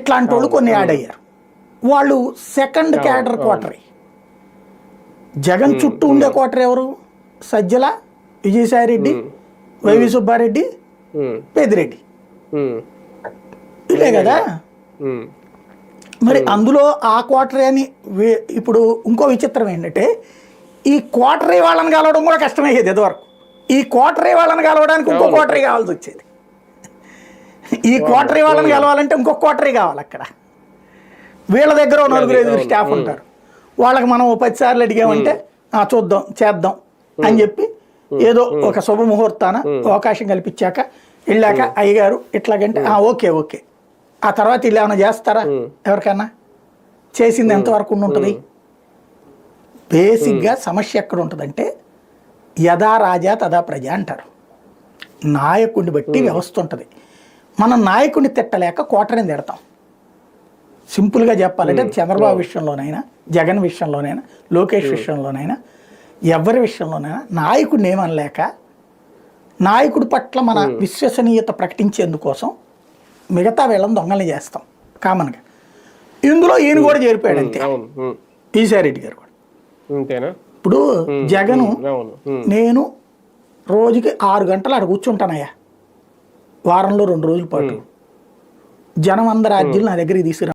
ఇట్లాంటి వాళ్ళు కొన్ని యాడ్ అయ్యారు. వాళ్ళు సెకండ్ క్యాడర్ కోటరీ. జగన్ చుట్టూ ఉండే కోటరీ ఎవరు? సజ్జల, విజయసాయిరెడ్డి, వైవి సుబ్బారెడ్డి, పెద్దిరెడ్డి, ఇదే కదా. మరి అందులో ఆ కోటరీ అని ఇప్పుడు ఇంకో విచిత్రం ఏంటంటే, ఈ కోటరీ వాళ్ళని కలవడం కూడా కష్టమయ్యేది ఇదివరకు. ఈ కోటరీ వాళ్ళని కలవడానికి ఇంకో కోటరీ కావాల్సి వచ్చేది. ఈ కోటరీ వాళ్ళని కలవాలంటే ఇంకొక కోటరీ కావాలి. అక్కడ వీళ్ళ దగ్గర 4-5 స్టాఫ్ ఉంటారు. వాళ్ళకి మనం 10 సార్లు అడిగామంటే చూద్దాం చేద్దాం అని చెప్పి ఏదో ఒక శుభముహూర్తాన అవకాశం కల్పించాక వెళ్ళాక అయ్యగారు ఇట్లాగంటే ఓకే ఓకే. ఆ తర్వాత ఇలా ఏమైనా చేస్తారా? ఎవరికైనా చేసింది ఎంతవరకు ఉంటుంది? బేసిక్గా సమస్య ఎక్కడ ఉంటుందంటే, యథా రాజా తదా ప్రజ అంటారు. నాయకుడిని బట్టి వ్యవస్థ ఉంటుంది. మనం నాయకుడిని తిట్టలేక కోటరీని తిడతాం. సింపుల్గా చెప్పాలంటే చంద్రబాబు విషయంలోనైనా, జగన్ విషయంలోనైనా, లోకేష్ విషయంలోనైనా, ఎవరి విషయంలోనైనా నాయకుడిని ఏమనలేక నాయకుడి పట్ల మన విశ్వసనీయత ప్రకటించేందుకోసం మిగతా వీళ్ళని దొంగల్ని చేస్తాం కామన్గా. ఇందులో ఈయన కూడా చేరిపోయాడు అంతే, ఈసారెడ్డి గారు కూడా. ఇప్పుడు జగను నేను రోజుకి 6 గంటలు అక్కడ కూర్చుంటానయ్యా, వారంలో 2 రోజుల పాటు జనం అందరి అర్జీలు నా దగ్గరికి తీసుకురా.